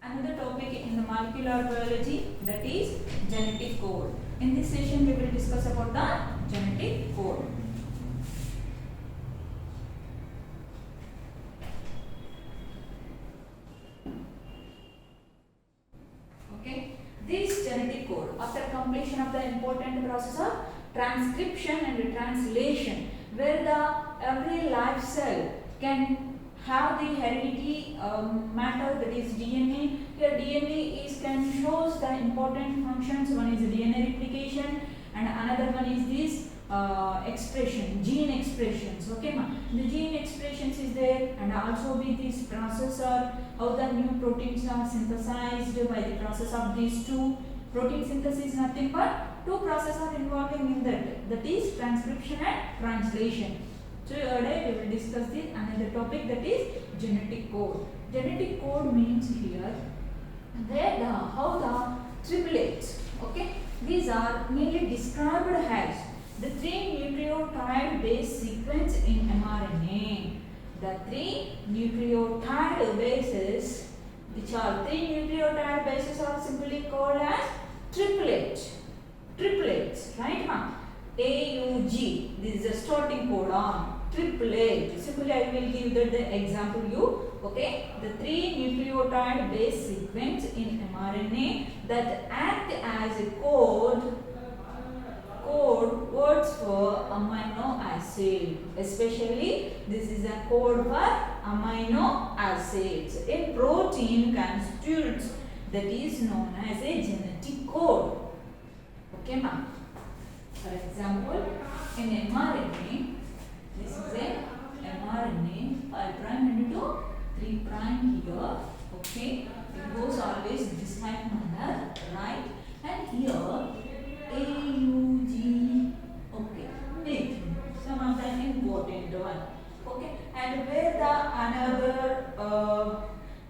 another topic in the molecular biology, that is genetic code. In this session we will discuss about the genetic code. Okay, this genetic code, after completion of the important process of transcription and translation, where the every live cell can have the heredity matter, that is DNA. Here DNA is can shows the important functions. One is DNA replication and another one is this expression, gene expressions. Okay, ma. The gene expressions is there, and also with this processor, how the new proteins are synthesized by the process of these two. Protein synthesis is nothing but two processes are involving in that is transcription and translation. So today we will discuss this another topic, that is genetic code. Genetic code means here where the how the triplets, okay, these are mainly described as the three nucleotide base sequence in mRNA. The three nucleotide bases, which are three nucleotide bases, are simply called as triplets, right, ma? AUG, this is a starting codon. Triplet. Simply I will give the example you. Okay, the three nucleotide base sequence in mRNA that act as a code words for amino acid. Especially this is a code for amino acids. A protein constitutes that is known as a genetic code. Okay, ma'am. For example, in mRNA, this is a mRNA 5 prime into 3 prime here. Okay, it goes always this type manner, right? And here AUG. Okay, wait. Some of them important one. Okay, and where the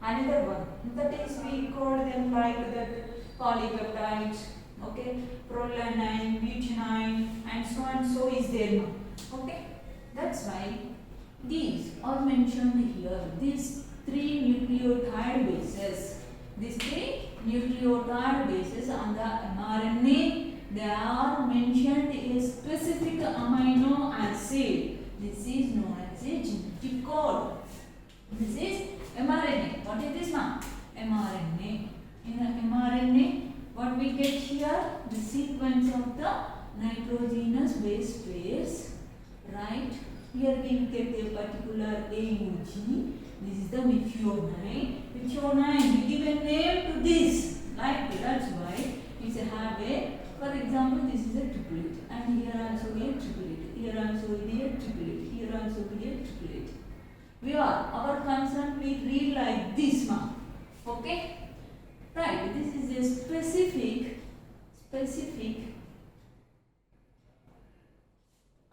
another one, that is we call them like that polypeptides. Okay, prolanine, butynine, and so is there now. Okay, that's why these are mentioned here. These three nucleotide bases. These three nucleotide bases on the mRNA, they are mentioned in a specific amino acid. This is known as a genetic code. This is mRNA. What is this now? mRNA. In mRNA, what we get here? The sequence of the nitrogenous base pairs, right? Here we get a particular AUG. This is the methionine. Methionine, we give a name to this. Like that's why it's a have a, for example, this is a triplet, and here also we a triplet. Here also we a triplet. Here also we a triplet. We are our concern. We read like this one. Okay. Right, this is a specific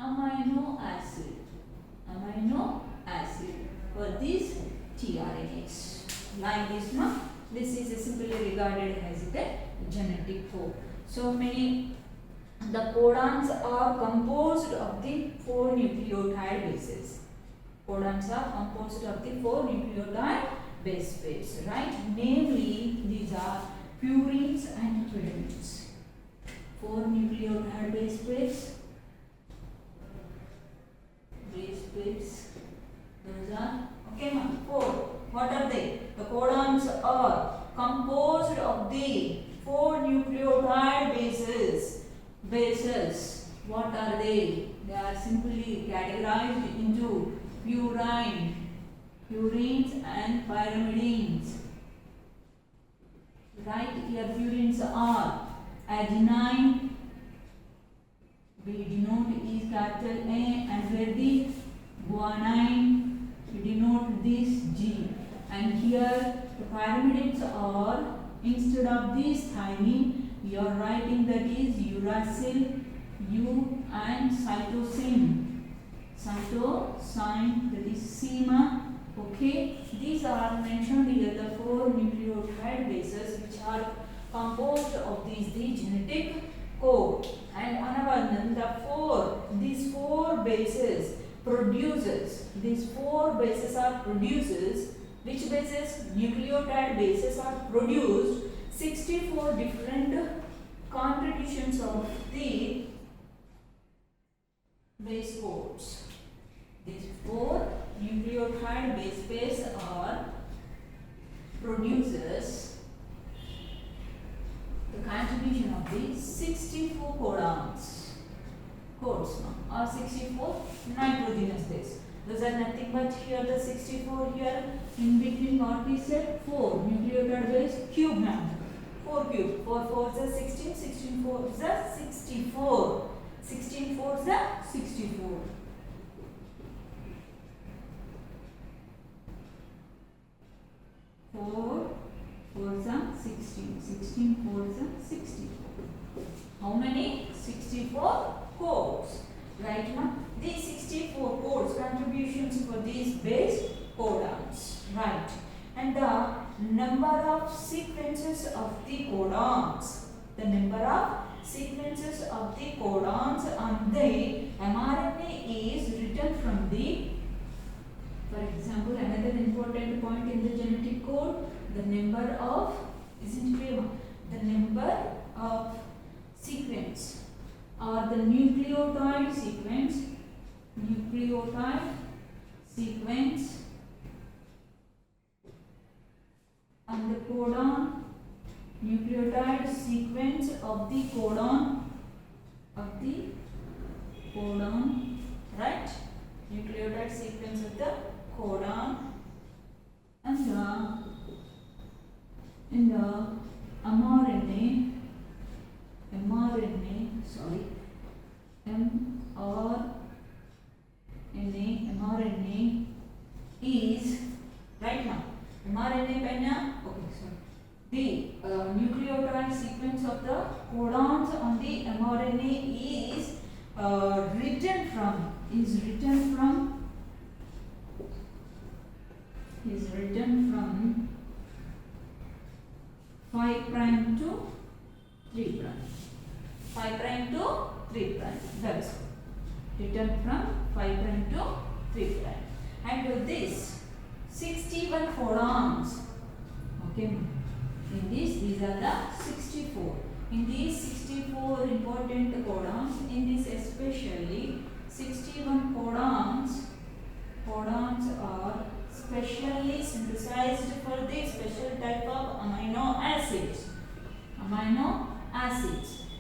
amino acid for these tRNAs. Like this one, this is simply regarded as a genetic code. So many, the codons are composed of the 4 nucleotide bases. Codons are composed of the 4 nucleotide base pairs, right? Namely, these are purines and pyrimidines. 4 nucleotide base pairs. Those are, okay, ma'am. 4. What are they? The codons are composed of the 4 nucleotide bases. What are they? They are simply categorized into purines and pyrimidines. Right here, purines are adenine. We denote is capital A, and where the guanine, we denote this G. And here the pyrimidines are, instead of this thymine, we are writing that is uracil, U, and cytosine, that is SEMA. Okay, these are mentioned here, the 4 nucleotide bases which are composed of the genetic code. And another one, these four bases produces which bases? Nucleotide bases are produced 64 different contributions of the base codes. These 4 nucleotide base pairs are produces the contribution of the 64 codes or 64 nitrogenous base. Those are nothing but here the 64 here in between what we said 4 nucleotide base cube number. 4 cube. 4 4 is a 16, 16 4 is a 64. 16 4 is a 64. 4 4 is a 16. 16 4 is a 64. How many? 64 codes. Right now, these 64 codes contributions for these base codons. Right. And the number of sequences of the codons. The number of sequences of the codons on the mRNA is written from the, for example, another important point in the genetic code, the number of, isn't it clear? The number of sequence or the nucleotide sequence on the codon, nucleotide sequence of the codon, right? Nucleotide sequence of the codon and in the mRNA is right now the nucleotide sequence of the codons on the mRNA is written from 5 prime to 3 prime. 5 prime to 3 prime. That is written from 5 prime to 3 prime. And with this 61 codons. Okay. In this, these are the 64. In these 64 important codons, in this especially 61 codons are specially synthesized for the special type of amino acids.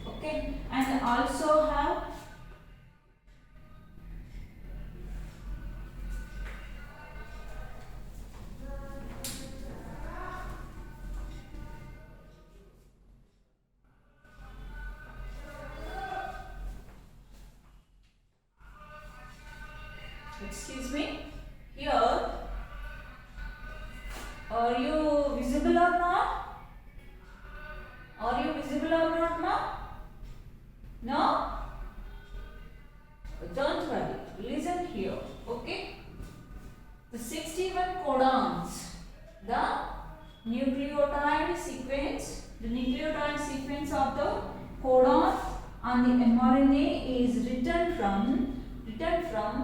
Okay, and also have excuse me, here are you visible or not? Are you visible or not now? No? Don't worry, listen here, okay? The 61 codons, the nucleotide sequence of the codon on the mRNA is written from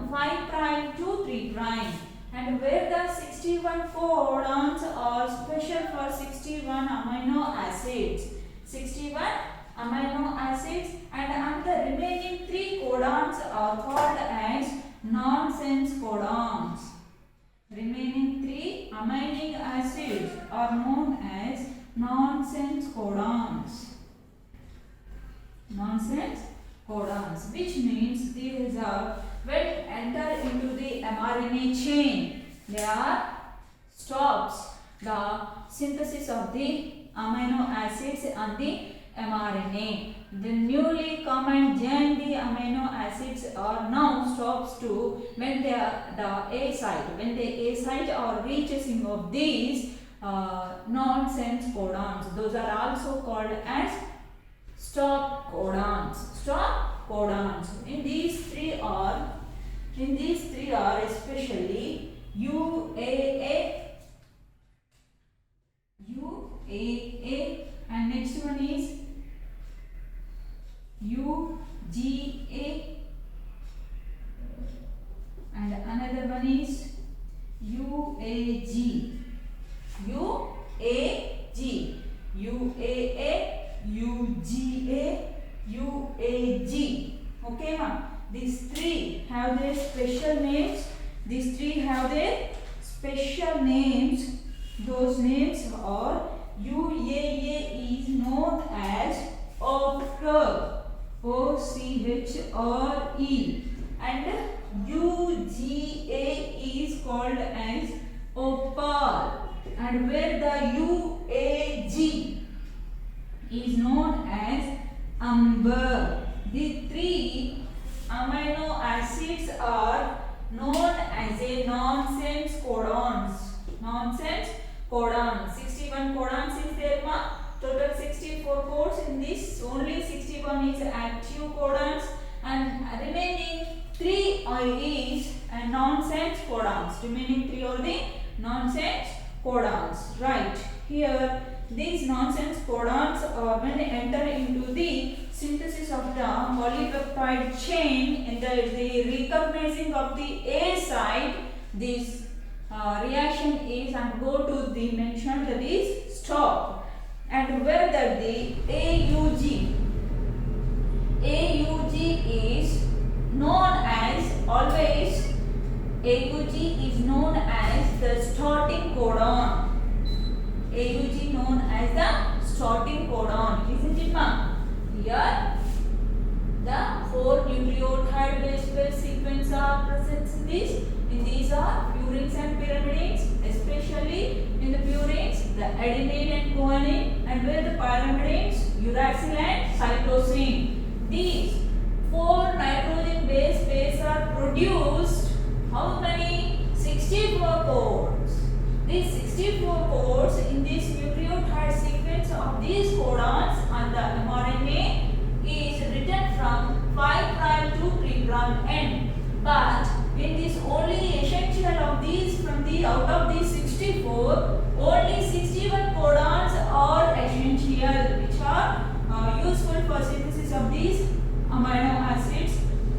5 prime to 3 prime, and where the 61 codons are special for 61 amino acids. 61 amino acids, and the remaining 3 codons are called as nonsense codons. Remaining 3 amino acids are known as nonsense codons. Nonsense codons, which means these are when enter into the mRNA chain, they are stops the synthesis of the amino acids on the mRNA. The newly come and join the amino acids are now stops to when they are the A site. When the A site or reaches in of these nonsense codons, those are also called as stop codons. Stop codons. In these three are especially UAA, and next one is UGA, and another one is UAG. units or UAA is known as OCHRE, OCHRE, and UGA is called as OPAL, and where the UAG is known as AMBER. The three amino acids are known as a nonsense codons. Nonsense codons. 61 codons is there, ma. Total 64 codes in this. Only 61 is active codons, and remaining 3 is nonsense codons. Remaining 3 are the nonsense codons. Right here, these nonsense codons are when they enter into the synthesis of the polypeptide chain, in the recognizing of the A side, this reaction is and go to the mentioned, that is stop, and where that the AUG is known as always. AUG is known as the starting codon. AUG known as the starting codon, isn't it, ma? Here, the 4 nucleotide base pair sequence are present in this. In these are purines and pyrimidines, especially in the purines, the adenine and guanine, and where the pyrimidines, uracil and cytosine. These 4 nitrogen base pairs are produced. How many? 64 codes. These 64 codes in this nucleotide sequence of these codons on the mRNA is written from 5 prime to 3 prime end. But in this only essential of these, from the out of these 64, only 61 codons are essential, which are useful for synthesis of these amino acids,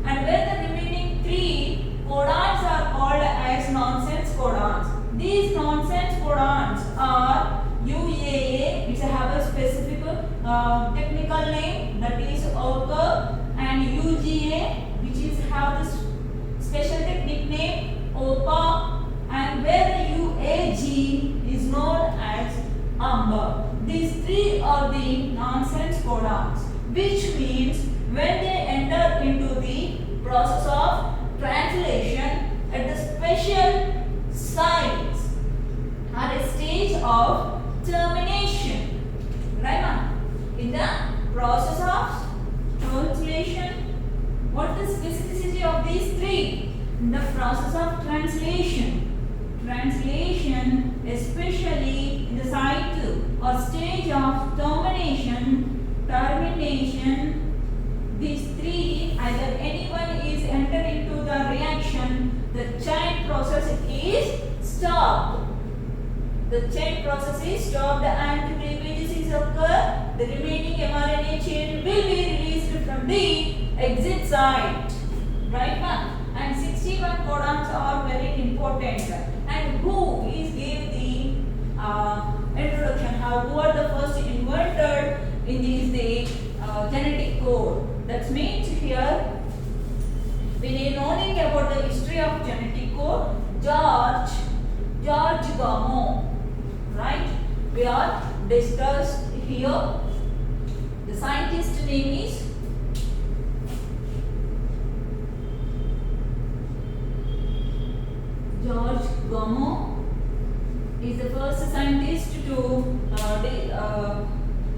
and where the remaining 3 codons are called as nonsense codons. These nonsense codons are UAA, which have a specific technical name, that is OCHRE, and UGA, which is have the special technique name OPA, and where the UAG is known as AMBER. These 3 are the nonsense codons, which means when they enter into the process of translation at the special sites are a stage of termination, right, ma'am? In the process of translation, what is the specificity of these 3? In the process of translation, especially in the site or stage of termination, these 3, either anyone is entered into the reaction, the chain process is stopped. The chain process is stopped and cleavages is occur. The remaining mRNA chain will be released from the exit site. Right, ma'am? And 61 codons are very important. And who is gave the introduction? Who are the first invented in this genetic code? That means here we need knowing about the history of genetic code. George Gamow, right? We are discussed here. The scientist name is George Gamow. Is the first scientist to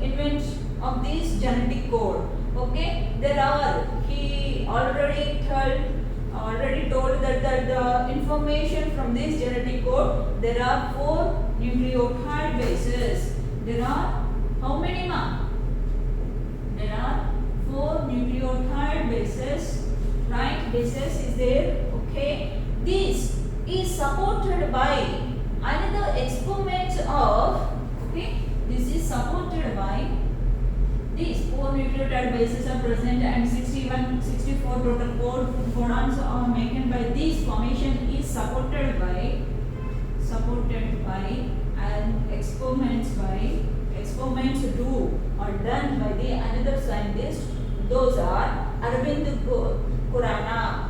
invent of this genetic code. Okay, he already told that the information from this genetic code, there are 4 nucleotide bases. There are how many, ma? There are 4 nucleotide bases, right? Bases is there. Okay, this is supported by another experiment of, okay, this is supported by these 4 nucleotide bases are present and 64 total codons are made by this formation is supported by and experiments do are done by the another scientist. Those are Arvind Khurana,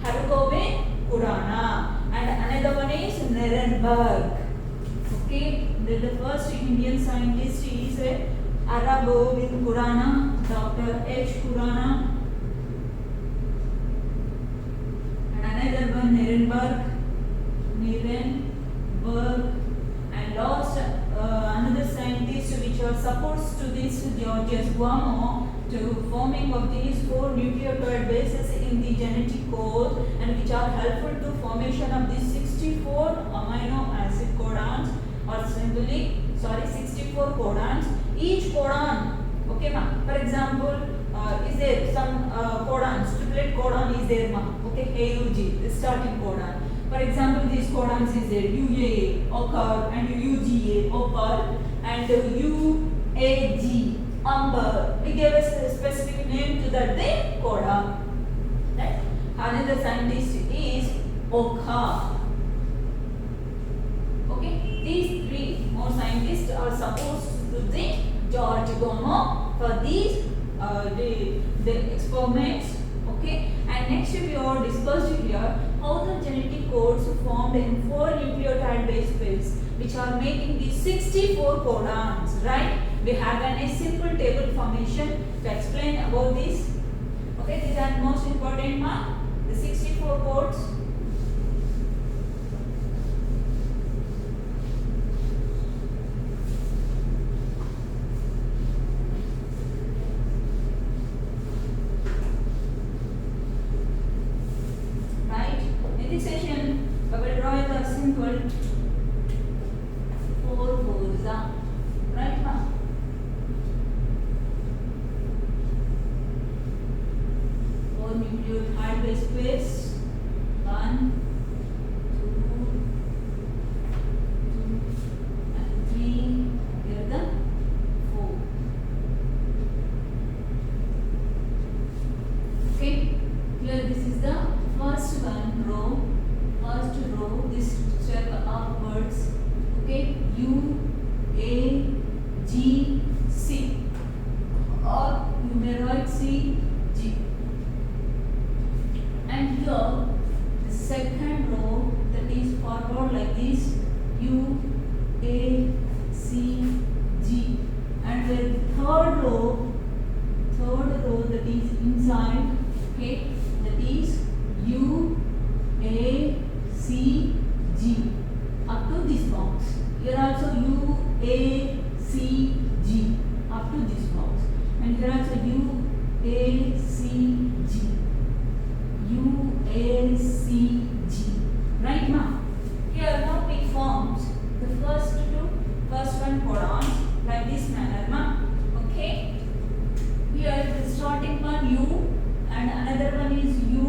Hargobind Khurana, and another one is Nirenberg. Okay. The first Indian scientist is Aravind Khurana, Dr. H. Khurana, and another one Nirenberg, and last another scientist which was supposed to this Georges Guamo to forming of these 4 nucleotide bases in the genetic code, and which are helpful to formation of these 64 amino acid codons, or simply 64 codons. Each codon, okay ma, for example, is there some codons, triplet codon is there ma, okay, AUG, the starting codon. For example, these codons is there UAA, occur, and UGA, occur, and UAG, umber. We gave a specific name to that the codon. Right? Another scientist is Okha. Okay, these 3 more scientists are supposed to the George Guamo for these the experiments. Okay, and next we are discussed here how the genetic codes formed in 4 nucleotide base pairs which are making these 64 codons, right? We have a simple table formation to explain about this. Okay, these are most important mark, the 64 codes. In this session, I will draw the simple 4 fours, right now. 4 nucleotide base pairs, 1, 2, and 3, here the 4. Okay, here this is the first row, this step upwards, okay, U, A, G, C, or you may write C, G. And here, the second row, that is forward like this, U, A, C, G. And the third row that is inside, okay, that is U, A, C, G, up to this box. Here also U, A, C, G, up to this box. And here also U, A, C, G, U, A, C, G. Right now, here now it forms the first one codons like this manner, ma. Okay. Here the starting one U, and another one is U,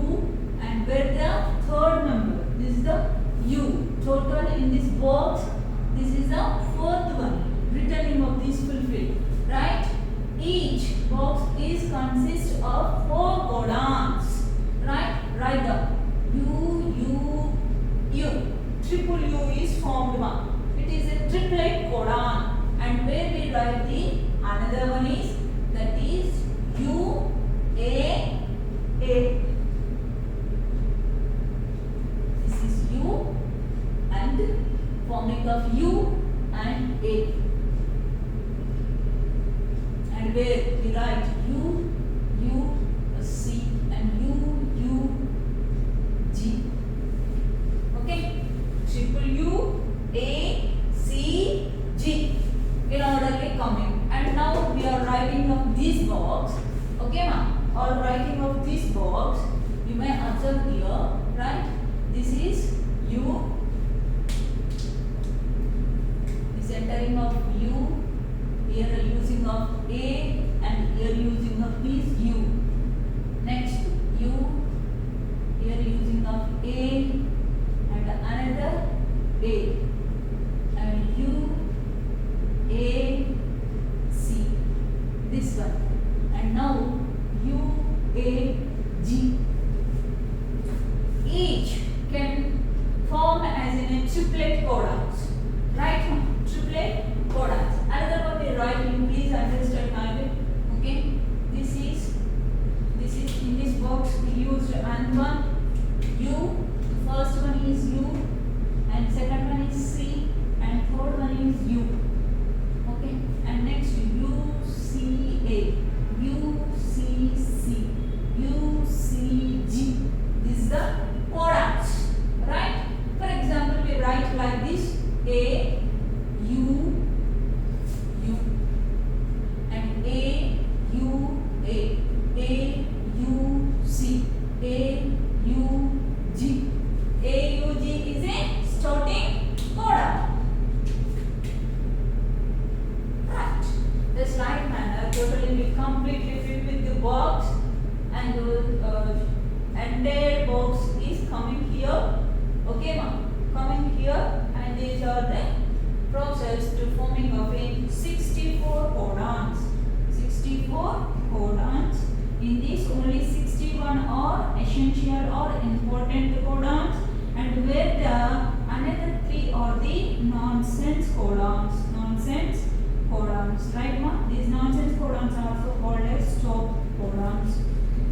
and where the third number, this is the U. Total in this box, this is the 4th one. Returning of this fulfilled, right? Each box is consists of 4 codons, right? Write down U, U, U. Triple U is formed one. It is a triplet codon, and where we write the another one is, that is U, A, A. This is U, and forming of U and A. And where we write U, U, C, and U, U, G. Okay, triple U, A, C, G. In orderly coming. And now we are writing of this box. Okay, ma'am. Or writing of this box, you may observe here, right? This is U, the centering of U, here using of A, and here using of this U. Next U, here using of A, and another A, and U, A, C, this one, and now U, A, G. Each can form as in a triplet codons, right? Triplet codons. Another one we write in, please understand my way. Okay, this is codons. Nonsense codons. Right, ma? These nonsense codons are also called as stop codons.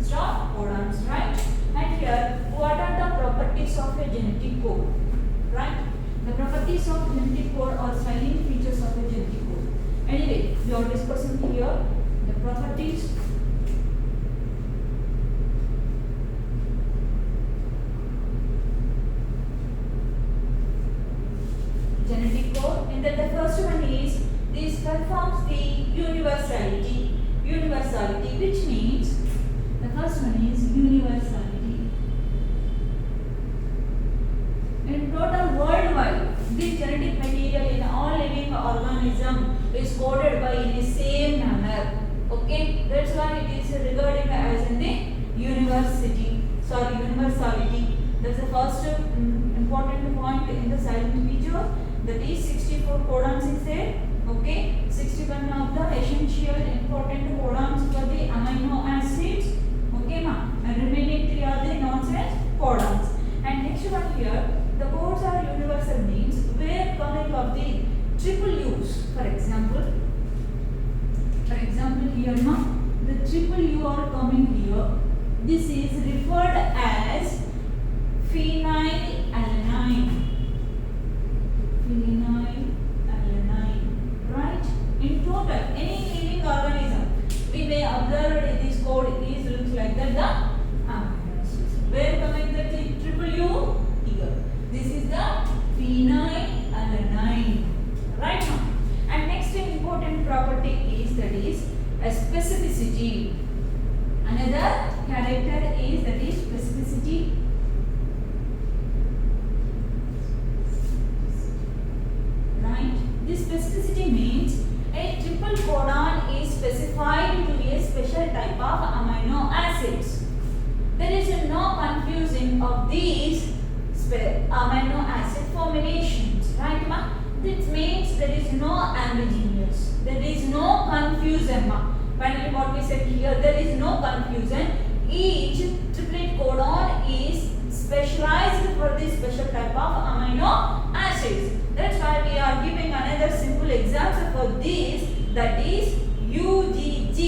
Stop codons, right? And here, what are the properties of a genetic code? Right? The properties of genetic code or styling features of a genetic code. Anyway, we are discussing here the properties. Genetic code, and then the first one is this confirms the universality, which means the first one is universality. In total worldwide, this genetic material in all living organism is coded by in the same manner. Okay, that's why it is regarded as in the universality. That's the first important point in the silent feature. That is 64 codons is there. Okay, 61 of the essential important codons for the amino acids. Okay, ma. And remaining 3 are the nonsense codons. And next one here, the codes are universal means where coming of the triple U's. For example here, ma, the triple U are coming here. This is referred as phenylalanine. Right? In total, any living organism, we may observe this code is looks like that the amino acids. Where coming the triple U? Here. This is the phenylalanine. Right now. And next important property is that is a specificity. Another character is that is specificity. This specificity means a triple codon is specified to a special type of amino acids. There is no confusing of these amino acid formulations, right, ma? This means there is no ambiguous, there is no confusion, ma. Finally, what we said here, there is no confusion. Each triplet codon is specialized for this special type of amino acids. That's why we are giving another simple example for this, that is UGG.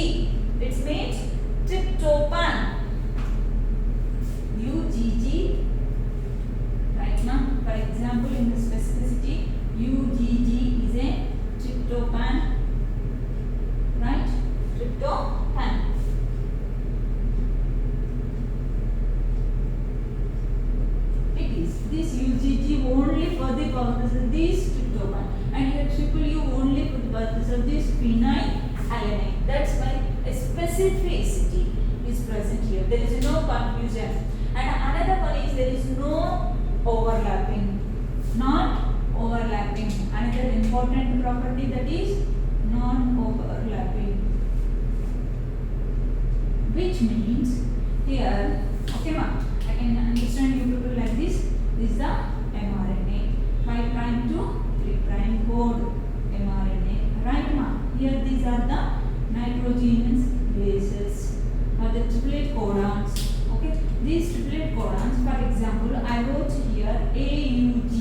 It means tryptophan. UGG. Right now, for example, in the specificity, UGG is a tryptophan. Right? Tryptophan. This UGG only for the purpose of this tryptophan, and here triple U only for the purpose of this phenylalanine. That's why a specificity is present here. There is no confusion. And another one is there is no overlapping. Not overlapping. Another important property, that is non-overlapping. Which means here, okay ma, I can understand you people like this. This is the mRNA. 5 prime to 3 prime code mRNA. Right, ma? Here these are the nitrogenous bases or the triplet codons. Okay, these triplet codons, for example, I wrote here AUG,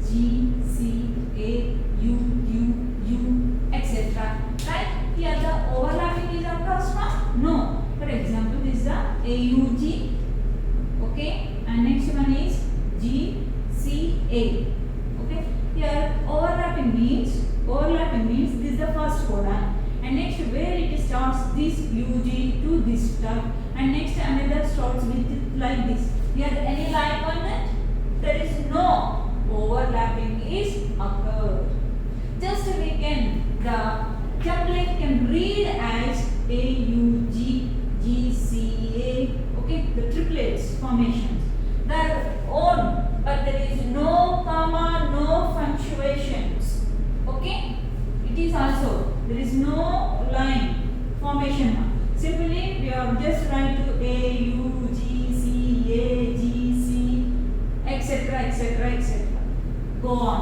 G, C, A, U, etc. Right? Here the overlapping is occurs, ma? No. For example, this is the AUG. Okay, and next one is GCA. Okay, here overlapping means this is the first codon, and next where it starts this UG to this type, and next another starts with like this. Here any line on that? There is no overlapping is occurred. Just we can the template can read as AUG GCA. Okay, the triplets formations. Their own, but there is no comma, no punctuations. Okay, it is also there is no line formation. Simply we are just write to A U G C A G C etc. Go on.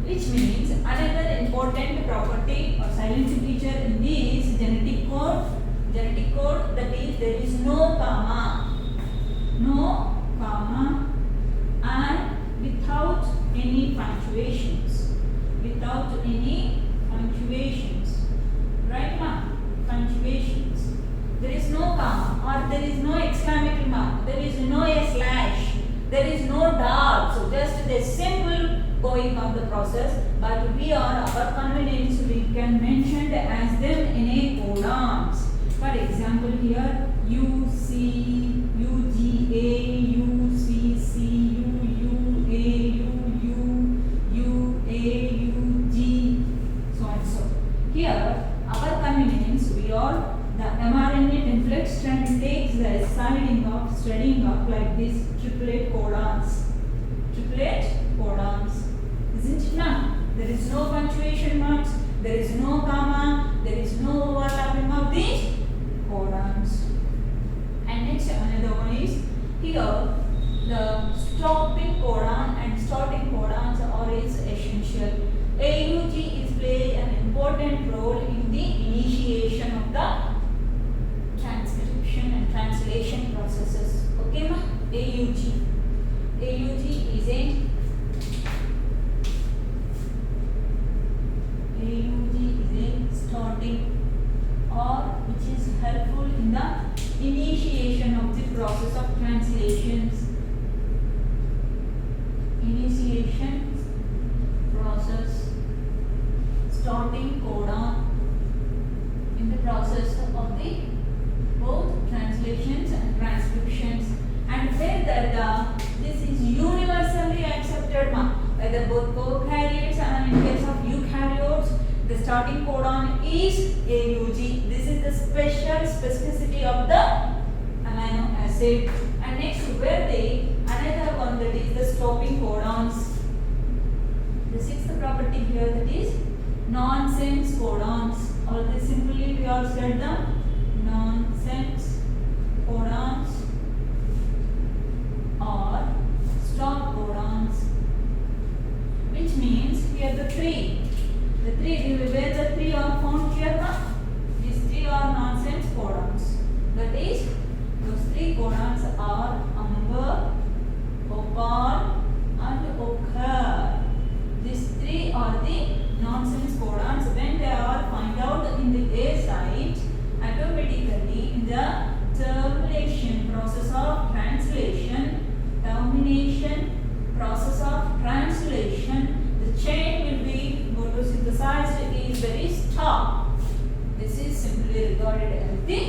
Which means another important property or silent feature in this genetic code, that is there is no comma and without any function. punctuations. Without any punctuations. Right, ma? Punctuations. There is no comma or there is no exclamatory mark. There is no a slash. There is no dot. So just the simple going of the process. But we are our convenience we can mention as them in a codons. For example, here U C U G A U C C U U A U U A U G, so and so. Here, our convenience we are the mRNA inflects and takes the studying of like this triplet codons. Triplet codons, isn't it now? There is no punctuation marks. There is no comma. There is no overlapping of these codons. And next another one is here the stopping codon and starting codons are is essential. AUG is play an important role in the initiation of the transcription and translation processes. Okay, ma? AUG. AUG is a starting or which is helpful in the initiation of the process of translations. Initiation process, starting codon in the process of the both translations and transcriptions, and whether this is universally accepted whether both prokaryotes and in case of eukaryotes the starting codon is AUG. This is the specificity of the amino acid. And next where another one that is the stopping codons. The sixth property here that is nonsense codons. Or this simply we have said the nonsense codons or stop codons, which means here the three where the three are found here now. These three are nonsense codons. That is, those three codons are umber, opal, and occur. These three are the nonsense codons. When they are found out in the A site, automatically in the termination process of translation, termination process of translation, the chain will be synthesized is very stop. This is simply regarded as the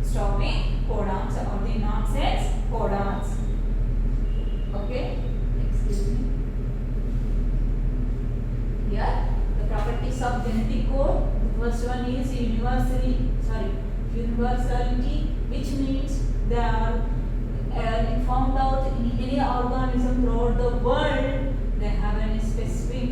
stopping codons or the nonsense codons. Okay, excuse me. Here the properties of genetic code. The first one is universality, which means they are found out in any organism throughout the world. They have a specific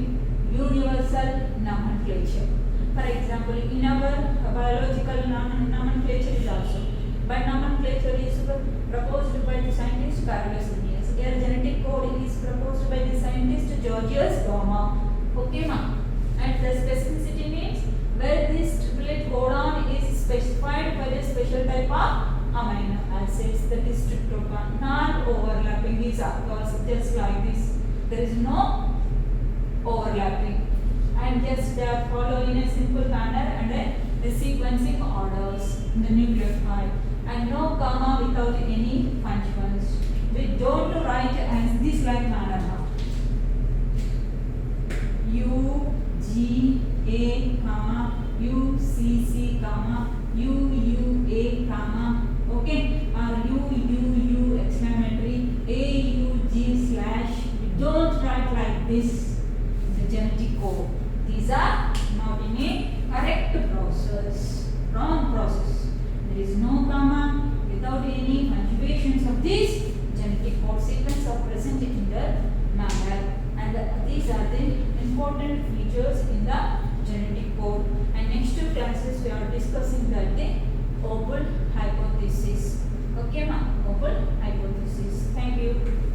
universal nomenclature. For example, in our biological nomenclature is also, but nomenclature is proposed by the scientist Carolus Linnaeus. Here genetic code is proposed by the scientist Georgius Gamow. Okay, ma? And the specificity means where this triplet codon is specified by a special type of amino acids, that is tryptophan. Not overlapping is occurs just like this. There is no overlapping, and just they are following a simple manner and the sequencing orders in the nucleotide, and no comma without any punctuations. We don't write as this like manner now. U G A comma U C C comma U U A comma, okay, or U exclamatory A U G slash. We don't write like this. Genetic code. These are not in a correct process, wrong process. There is no comma without any punctuations of this genetic code sequence are present in the manner, and these are the important features in the genetic code. And next two classes we are discussing that the Oppel hypothesis. Okay, ma? Oppel hypothesis. Thank you.